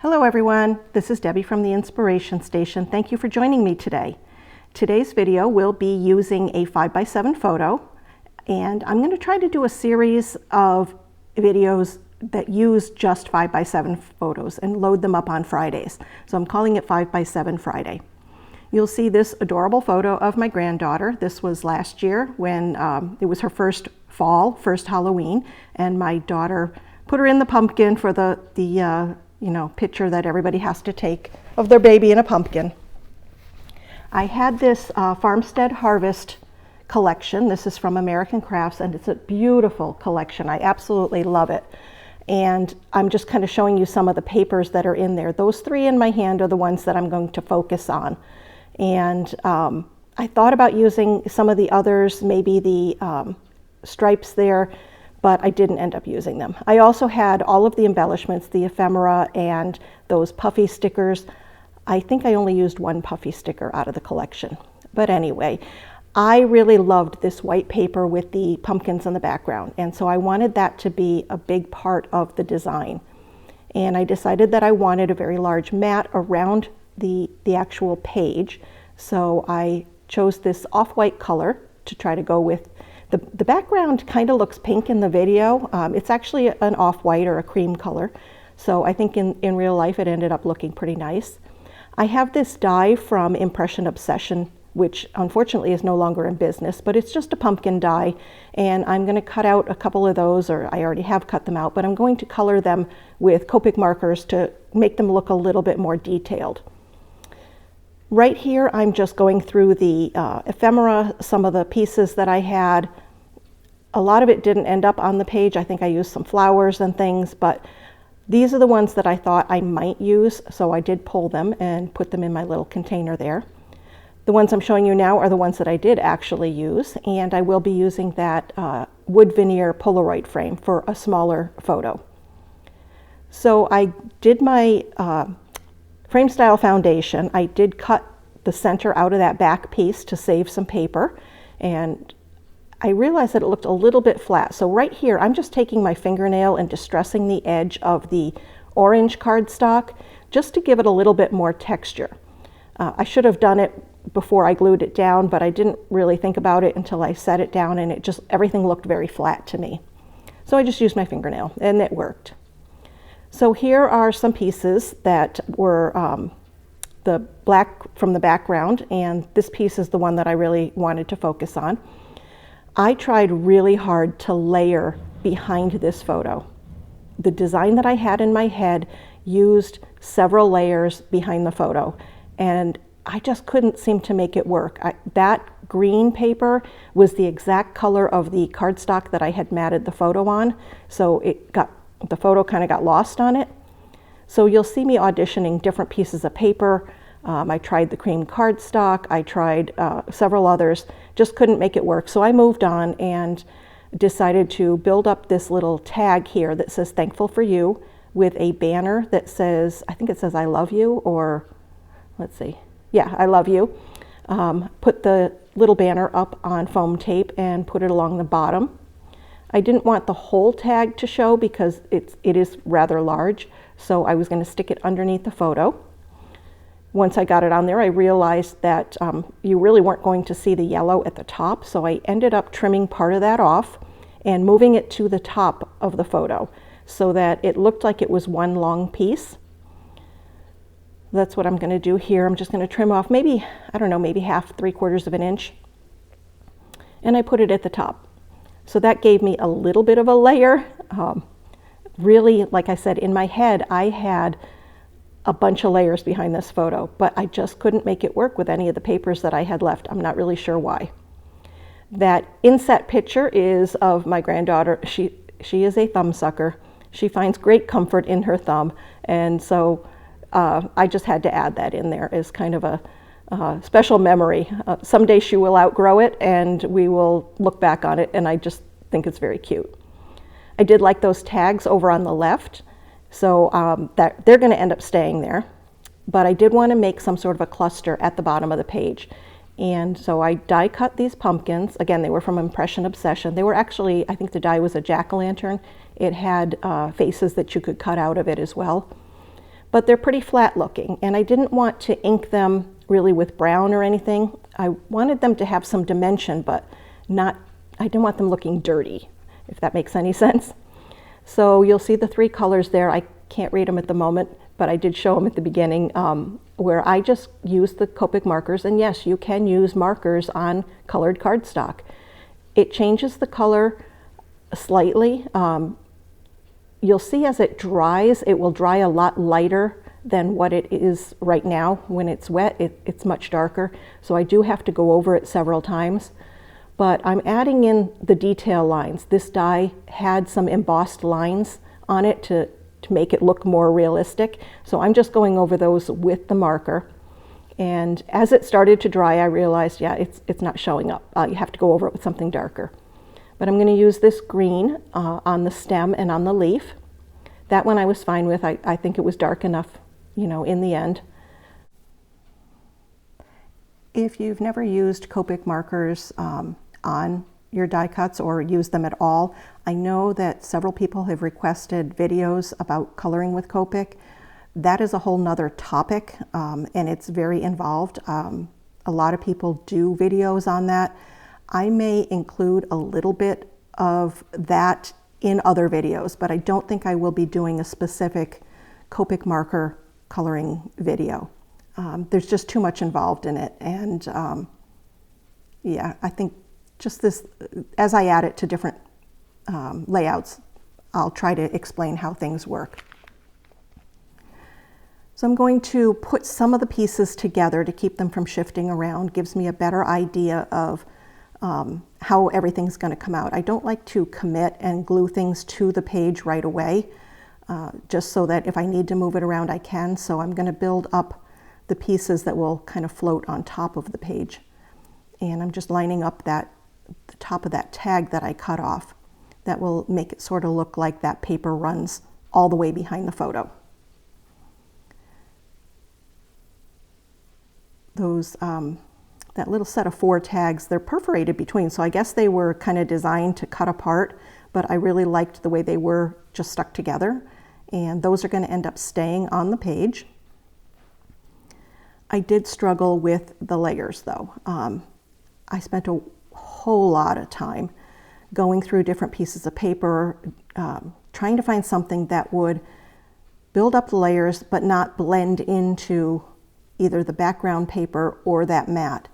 Hello everyone, this is Debbie from the Inspiration Station. Thank you for joining me today. Today's video will be using a 5x7 photo, and I'm going to try to do a series of videos that use just 5x7 photos and load them up on Fridays. So I'm calling it 5x7 Friday. You'll see this adorable photo of my granddaughter. This was last year when it was her first Halloween, and my daughter put her in the pumpkin for the picture that everybody has to take of their baby in a pumpkin. I had this Farmstead Harvest collection. This is from American Crafts, and it's a beautiful collection. I absolutely love it. And I'm just kind of showing you some of the papers that are in there. Those three in my hand are the ones that I'm going to focus on. And I thought about using some of the others, maybe the stripes there, but I didn't end up using them. I also had all of the embellishments, the ephemera and those puffy stickers. I think I only used one puffy sticker out of the collection. But anyway, I really loved this white paper with the pumpkins in the background, and so I wanted that to be a big part of the design. And I decided that I wanted a very large mat around the actual page, so I chose this off-white color to try to go with. The background kind of looks pink in the video. It's actually an off-white or a cream color, so I think in real life it ended up looking pretty nice. I have this die from Impression Obsession, which unfortunately is no longer in business, but it's just a pumpkin die, and I'm going to cut out a couple of those, or I already have cut them out, but I'm going to color them with Copic markers to make them look a little bit more detailed. Right here, I'm just going through the ephemera, some of the pieces that I had. A lot of it didn't end up on the page. I think I used some flowers and things, but these are the ones that I thought I might use, so I did pull them and put them in my little container there. The ones I'm showing you now are the ones that I did actually use, and I will be using that wood veneer Polaroid frame for a smaller photo. So I did my frame style foundation. I did cut the center out of that back piece to save some paper, and I realized that it looked a little bit flat. So right here, I'm just taking my fingernail and distressing the edge of the orange cardstock just to give it a little bit more texture. I should have done it before I glued it down, but I didn't really think about it until I set it down, and everything looked very flat to me. So I just used my fingernail, and it worked. So here are some pieces that were the black from the background, and this piece is the one that I really wanted to focus on. I tried really hard to layer behind this photo. The design that I had in my head used several layers behind the photo, and I just couldn't seem to make it work. That green paper was the exact color of the cardstock that I had matted the photo on, so the photo kind of got lost on it. So you'll see me auditioning different pieces of paper. I tried the cream cardstock, I tried several others, just couldn't make it work. So I moved on and decided to build up this little tag here that says "Thankful for You" with a banner that says, I think it says "I love you," or let's see, yeah, "I love you." Put the little banner up on foam tape and put it along the bottom. I didn't want the whole tag to show because it is rather large, so I was going to stick it underneath the photo. Once I got it on there, I realized that you really weren't going to see the yellow at the top, so I ended up trimming part of that off and moving it to the top of the photo so that it looked like it was one long piece. That's what I'm going to do here. I'm just going to trim off maybe, I don't know, maybe half, 3/4 of an inch, and I put it at the top. So that gave me a little bit of a layer. Really, like I said, in my head, I had a bunch of layers behind this photo, but I just couldn't make it work with any of the papers that I had left. I'm not really sure why. That inset picture is of my granddaughter. She is a thumb sucker. She finds great comfort in her thumb, and so I just had to add that in there as kind of a special memory. Someday she will outgrow it and we will look back on it, and I just think it's very cute. I did like those tags over on the left, so that they're going to end up staying there, but I did want to make some sort of a cluster at the bottom of the page, and so I die cut these pumpkins. Again, they were from Impression Obsession. They were actually, I think the die was a jack-o'-lantern. It had faces that you could cut out of it as well. but they're pretty flat looking, and I didn't want to ink them really with brown or anything. I wanted them to have some dimension, but I didn't want them looking dirty, if that makes any sense. So you'll see the 3 colors there. I can't read them at the moment, but I did show them at the beginning, where I just used the Copic markers. And yes, you can use markers on colored cardstock. It changes the color slightly. You'll see as it dries, it will dry a lot lighter than what it is right now. When it's wet, it's much darker. So I do have to go over it several times. But I'm adding in the detail lines. This die had some embossed lines on it to make it look more realistic. So I'm just going over those with the marker. And as it started to dry, I realized, yeah, it's not showing up. You have to go over it with something darker. But I'm going to use this green on the stem and on the leaf. That one I was fine with. I think it was dark enough, you know, in the end. If you've never used Copic markers on your die cuts or use them at all, I know that several people have requested videos about coloring with Copic. That is a whole nother topic, and it's very involved. A lot of people do videos on that. I may include a little bit of that in other videos, but I don't think I will be doing a specific Copic marker coloring video. There's just too much involved in it, and yeah, I think just this, as I add it to different layouts, I'll try to explain how things work. So I'm going to put some of the pieces together to keep them from shifting around. Gives me a better idea of how everything's going to come out. I don't like to commit and glue things to the page right away, just so that if I need to move it around, I can. So I'm going to build up the pieces that will kind of float on top of the page. And I'm just lining up the top of that tag that I cut off. That will make it sort of look like that paper runs all the way behind the photo. Those, that little set of 4 tags, they're perforated between, so I guess they were kind of designed to cut apart, but I really liked the way they were just stuck together, and those are going to end up staying on the page. I did struggle with the layers though. I spent a whole lot of time going through different pieces of paper, trying to find something that would build up the layers but not blend into either the background paper or that mat.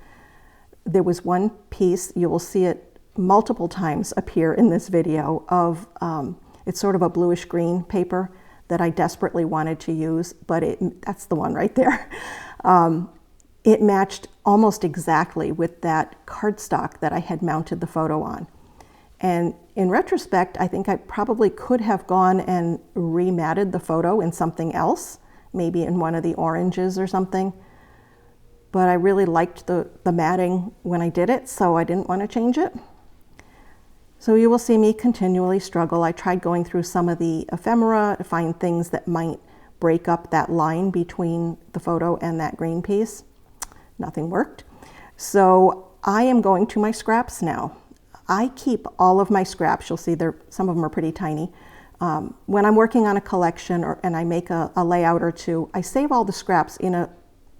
There was one piece, you will see it multiple times appear in this video, of it's sort of a bluish green paper that I desperately wanted to use, but that's the one right there. It matched almost exactly with that cardstock that I had mounted the photo on. And in retrospect, I think I probably could have gone and rematted the photo in something else, maybe in one of the oranges or something. But I really liked the matting when I did it, so I didn't want to change it. So you will see me continually struggle. I tried going through some of the ephemera to find things that might break up that line between the photo and that green piece. Nothing worked. So I am going to my scraps now. I keep all of my scraps. You'll see some of them are pretty tiny. When I'm working on a collection and I make a layout or two, I save all the scraps in a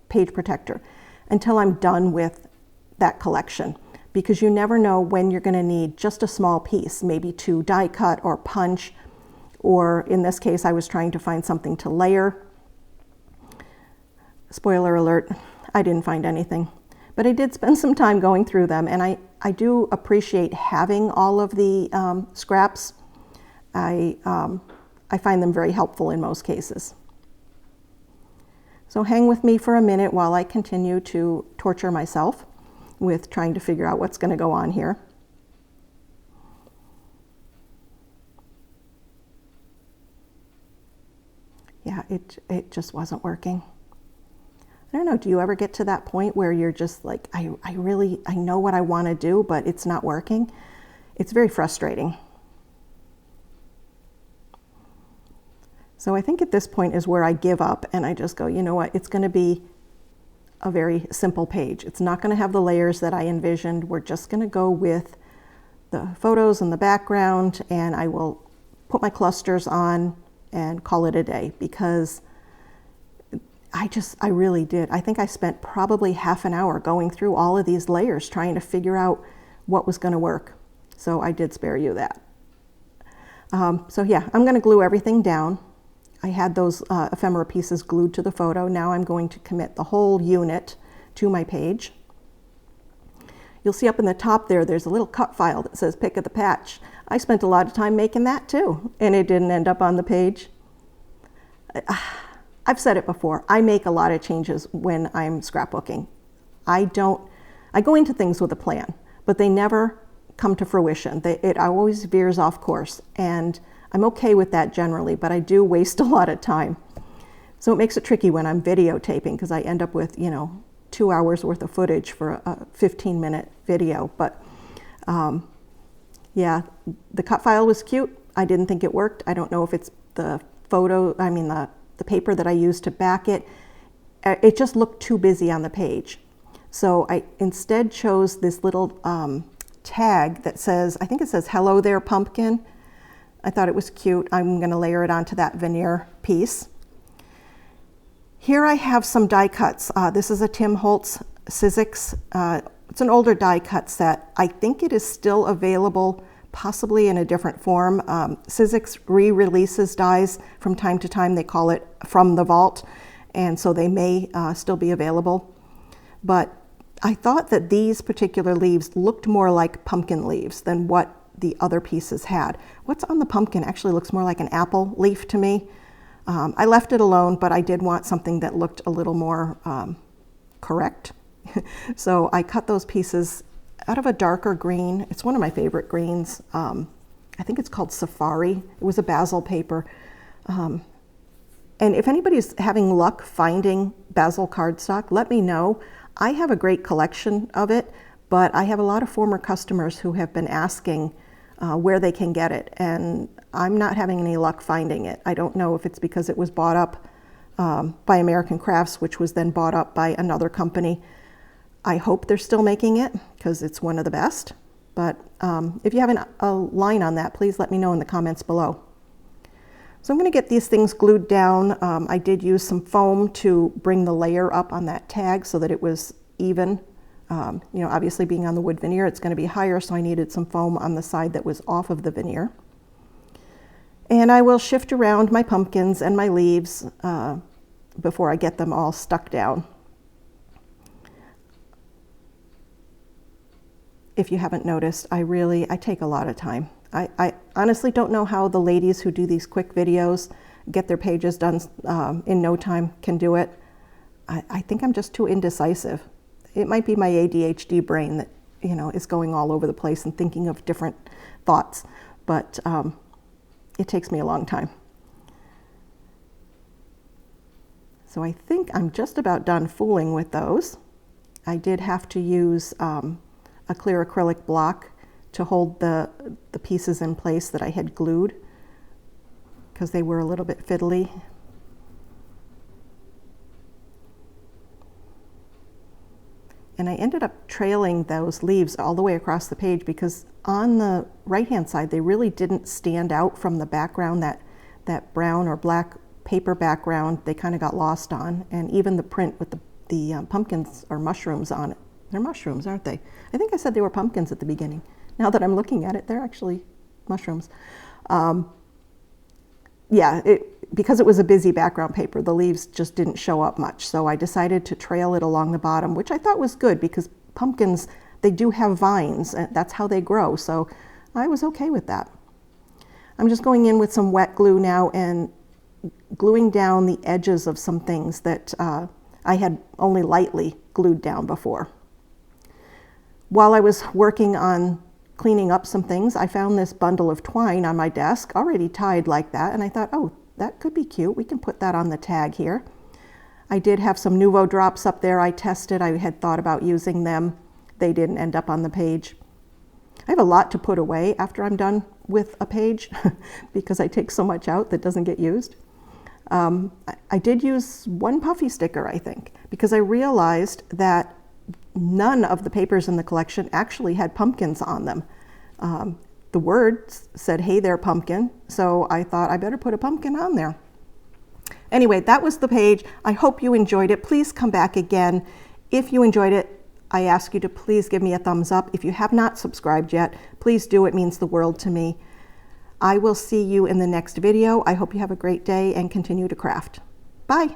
page protector until I'm done with that collection, because you never know when you're going to need just a small piece, maybe to die cut or punch, or in this case I was trying to find something to layer. Spoiler alert, I didn't find anything, but I did spend some time going through them, and I do appreciate having all of the scraps. I find them very helpful in most cases. So hang with me for a minute while I continue to torture myself with trying to figure out what's going to go on here. Yeah, it just wasn't working. I don't know, do you ever get to that point where you're just like, I know what I want to do, but it's not working? It's very frustrating. So I think at this point is where I give up and I just go, you know what, it's going to be a very simple page. It's not going to have the layers that I envisioned. We're just going to go with the photos in the background, and I will put my clusters on and call it a day, because I really did. I think I spent probably half an hour going through all of these layers trying to figure out what was going to work. So I did spare you that. So yeah, I'm going to glue everything down. I had those ephemera pieces glued to the photo. Now I'm going to commit the whole unit to my page. You'll see up in the top there's a little cut file that says pick of the patch. I spent a lot of time making that too, and it didn't end up on the page. I've said it before, I make a lot of changes when I'm scrapbooking. I go into things with a plan, but they never come to fruition. It always veers off course, and I'm okay with that generally, but I do waste a lot of time. So it makes it tricky when I'm videotaping, because I end up with, 2 hours worth of footage for a 15-minute video. But yeah, the cut file was cute. I didn't think it worked. I don't know if it's the the paper that I used to back it. It just looked too busy on the page. So I instead chose this little tag that says, I think it says, "Hello there, pumpkin." I thought it was cute. I'm going to layer it onto that veneer piece. Here I have some die cuts. This is a Tim Holtz Sizzix. It's an older die cut set. I think it is still available, possibly in a different form. Sizzix re-releases dies from time to time. They call it From the Vault, and so they may still be available. But I thought that these particular leaves looked more like pumpkin leaves than what the other pieces had. What's on the pumpkin actually looks more like an apple leaf to me. I left it alone, but I did want something that looked a little more correct. So I cut those pieces out of a darker green. It's one of my favorite greens. I think it's called Safari. It was a basil paper. And if anybody's having luck finding basil cardstock, let me know. I have a great collection of it, but I have a lot of former customers who have been asking where they can get it, and I'm not having any luck finding it. I don't know if it's because it was bought up by American Crafts, which was then bought up by another company. I hope they're still making it because it's one of the best. But if you have a line on that, please let me know in the comments below. So I'm going to get these things glued down. I did use some foam to bring the layer up on that tag so that it was even. Obviously being on the wood veneer, it's going to be higher, so I needed some foam on the side that was off of the veneer. And I will shift around my pumpkins and my leaves before I get them all stuck down. If you haven't noticed, I take a lot of time. I honestly don't know how the ladies who do these quick videos, get their pages done in no time, can do it. I think I'm just too indecisive. It might be my ADHD brain that, is going all over the place and thinking of different thoughts, but it takes me a long time. So I think I'm just about done fooling with those. I did have to use a clear acrylic block to hold the pieces in place that I had glued because they were a little bit fiddly. And I ended up trailing those leaves all the way across the page because on the right-hand side, they really didn't stand out from the background, that brown or black paper background. They kind of got lost on, and even the print with the pumpkins or mushrooms on it. They're mushrooms, aren't they? I think I said they were pumpkins at the beginning. Now that I'm looking at it, they're actually mushrooms. Because it was a busy background paper, the leaves just didn't show up much. So I decided to trail it along the bottom, which I thought was good because pumpkins, they do have vines, and that's how they grow. So I was okay with that. I'm just going in with some wet glue now and gluing down the edges of some things that I had only lightly glued down before. While I was working on cleaning up some things, I found this bundle of twine on my desk, already tied like that, and I thought, oh, that could be cute. We can put that on the tag here. I did have some Nuvo drops up there I tested. I had thought about using them. They didn't end up on the page. I have a lot to put away after I'm done with a page because I take so much out that doesn't get used. I did use one puffy sticker, I think, because I realized that none of the papers in the collection actually had pumpkins on them. The words said, "Hey there, pumpkin," so I thought I better put a pumpkin on there. anyway, that was the page. I hope you enjoyed it. Please come back again. If you enjoyed it, I ask you to please give me a thumbs up. If you have not subscribed yet, please do. It means the world to me. I will see you in the next video. I hope you have a great day and continue to craft. Bye.